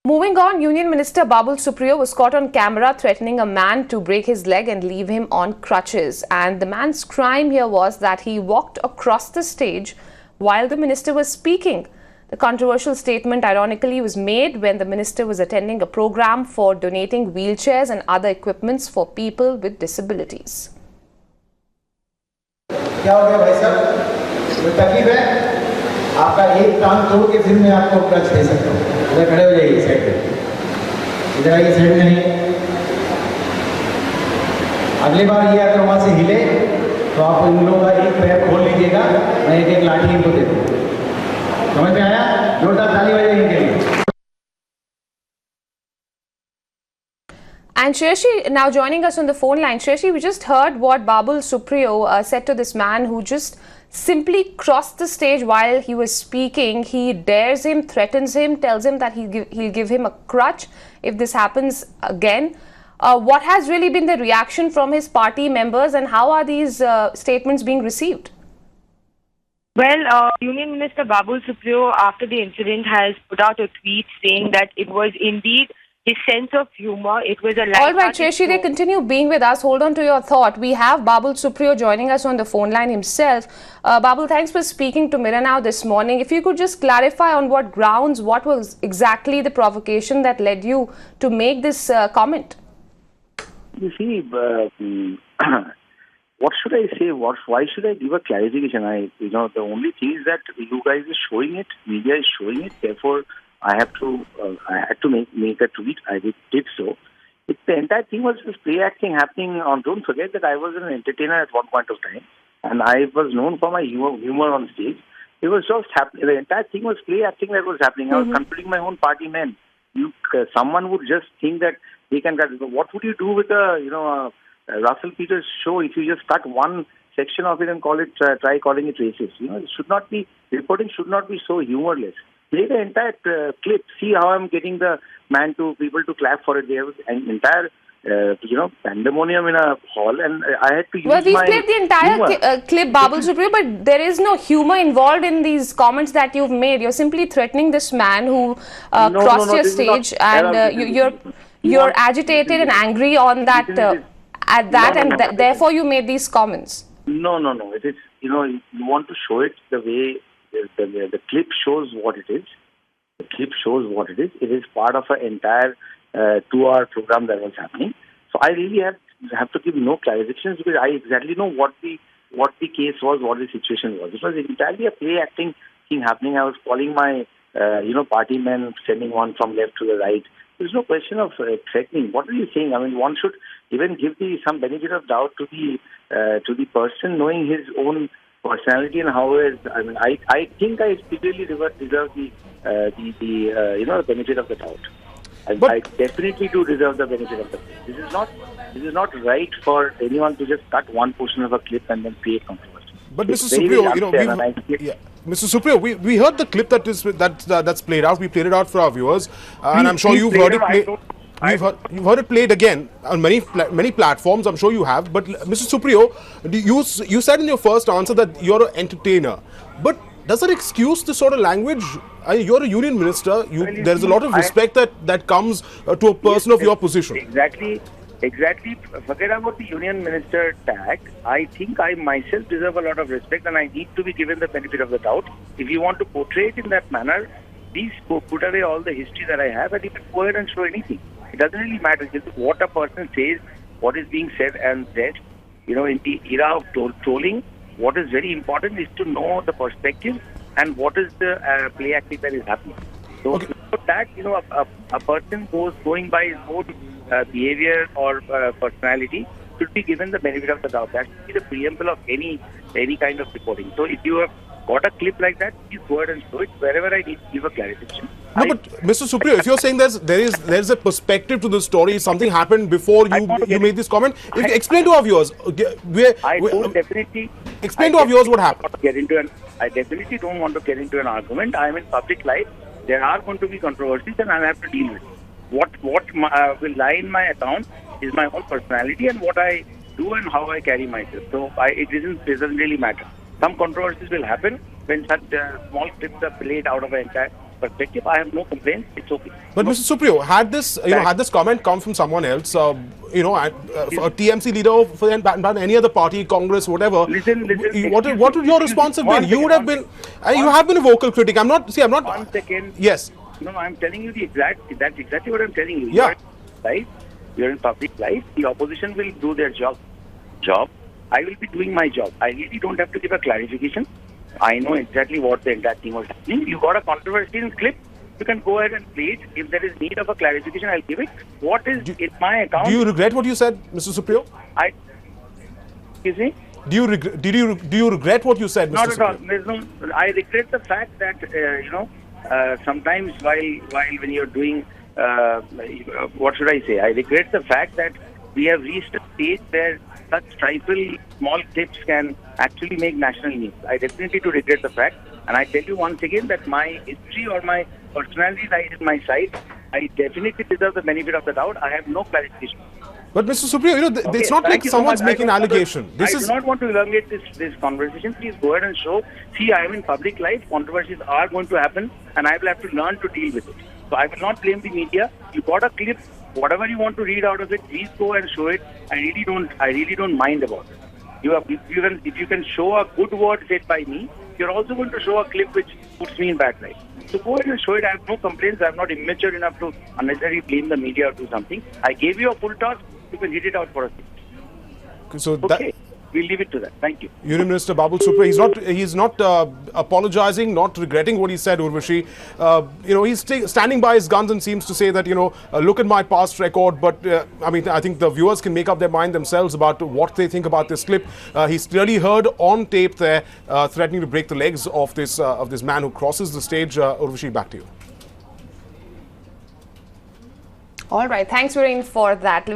Moving on, Union Minister Babul Supriyo was caught on camera threatening a man to break his leg and leave him on crutches. And the man's crime here was that he walked across the stage while the minister was speaking. The controversial statement, ironically, was made when the minister was attending a program for donating wheelchairs and other equipments for people with disabilities. क्या हो गया भाई साहब? कोई तकलीफ है? आपका एक टांग तोड़ के फिर मैं आपको क्लच दे सकता हूँ। इधर खड़े हो जाइए साइड पे। इधर आइए साइड में नहीं। अगली बार ये अगर वहाँ से हिले तो आप इन लोगों का एक पैर खोल लीजिएगा, मैं एक लाठी इनको दे दूँगा। समझ में आया? जोरदार ताली बजाइए इनके लिए। And Shreyashi now joining us on the phone line. Shreyashi, we just heard what Babul Supriyo said to this man who just simply crossed the stage while he was speaking. He dares him, threatens him, tells him that he'll give him a crutch if this happens again. What has really been the reaction from his party members, and how are these statements being received? Well, Union Minister Babul Supriyo, after the incident, has put out a tweet saying that it was indeed his sense of humor. It was a All right, Shreyashi, they continue being with us. Hold on to your thought. We have Babul Supriyo joining us on the phone line himself. Babul, thanks for speaking to Mirror Now this morning. If you could just clarify on what grounds, what was exactly the provocation that led you to make this comment? You see, what should I say? Why should I give a clarification? The only thing is that you guys are showing it, media is showing it. Therefore, I had to make a tweet. I did so. The entire thing was this play acting happening on. Don't forget that I was an entertainer at one point of time, and I was known for my humor on stage. It was just happening. The entire thing was play acting that was happening. I was controlling my own party men. Someone would just think that they can cut. What would you do with a Russell Peters show if you just cut one section of it and try calling it racist? It should not be, reporting should not be so humorless. Play the entire clip. See how I'm getting the people to clap for it. They have an entire pandemonium in a hall, and I had to use Well, we've played the entire clip, Babul Supriyo, but there is no humor involved in these comments that you've made. You're simply threatening this man who crossed your stage, and you're agitated and angry on that therefore you made these comments. No. It is, you want to show it the way the clip shows what it is. The clip shows what it is. It is part of an entire 2-hour program that was happening. So I really have to give no clarifications because I exactly know what the case was, what the situation was. It was entirely a play acting thing happening. I was calling my party men, sending one from left to the right. There's no question of threatening. What are you saying? I mean, one should even give some benefit of doubt to the person, knowing his own personality and how it is. I mean, I think I really deserve the benefit of the doubt. I definitely do deserve the benefit of the doubt. This is not right for anyone to just cut one portion of a clip and then create controversy. But Mr. Supriyo, Mr. Supriyo, we heard the clip that's played out. We played it out for our viewers, and I'm sure you've heard it played. You've heard it played again on many platforms. I'm sure you have. But Mr. Supriyo, you said in your first answer that you're an entertainer. But does that excuse this sort of language? You're a union minister. There's a lot of respect that comes to a person of your position. Exactly. Forget about the union minister tag. I think I myself deserve a lot of respect, and I need to be given the benefit of the doubt. If you want to portray it in that manner, please put away all the history that I have, and you can go ahead and show anything. It doesn't really matter. Just what a person says, what is being said and said. In the era of trolling, what is very important is to know the perspective and what is the play acting that is happening. So that a person going by his own behavior or personality should be given the benefit of the doubt. That should be the preamble of any kind of reporting. So if you have got a clip like that, please go ahead and show it wherever I need to give a clarification. No, but Mr. Supriyo, if you're saying there's a perspective to the story, something happened before you made this comment, explain to our viewers. Explain to our viewers what happened. I definitely don't want to get into an argument. I am in public life. There are going to be controversies, and I have to deal with it. What will lie in my account is my own personality and what I do and how I carry myself. So it doesn't really matter. Some controversies will happen when such small clips are played out of an entire perspective, I have no complaints. It's okay. But Mr. Supriyo, had this comment come from someone else, a TMC leader for any other party, Congress, whatever, Listen. what would your response have been? You would have been, you have been a vocal critic. I'm not. 1 second. Yes. No, I'm telling you that's exactly what I'm telling you. Yeah. You're in public life. The opposition will do their job. I will be doing my job. I really don't have to give a clarification. I know exactly what the entire thing was happening. You got a controversial clip. You can go ahead and play it. If there is need of a clarification, I'll give it. What is in my account? Do you regret what you said, Mr. Supriyo? Excuse me? Do you regret what you said, Mr. Not at all. Supriyo? There's no. I regret the fact that sometimes while when you're doing what should I say? I regret the fact that we have reached a stage where such tribal small clips can actually make national news. I definitely do regret the fact, and I tell you once again that my history or my personality lies in my side. I definitely deserve the benefit of the doubt. I have no clarification. But Mr. Supriyo, it's not like someone's making an allegation. I do not want to elongate this conversation. Please go ahead and show. See, I am in public life. Controversies are going to happen, and I will have to learn to deal with it. So I will not blame the media. You got a clip. Whatever you want to read out of it, please go and show it. I really don't mind about it. If you can show a good word said by me, you're also going to show a clip which puts me in bad light. So go ahead and show it. I have no complaints. I'm not immature enough to unnecessarily blame the media or do something. I gave you a full toss. You can hit it out for us. So okay. We'll leave it to that. Thank you. Union Minister Babul Supriyo, he's not apologizing, not regretting what he said, Urvashi. He's standing by his guns and seems to say that, look at my past record. But I think the viewers can make up their mind themselves about what they think about this clip. He's clearly heard on tape there threatening to break the legs of this man who crosses the stage. Urvashi, back to you. All right. Thanks, Viren, for that.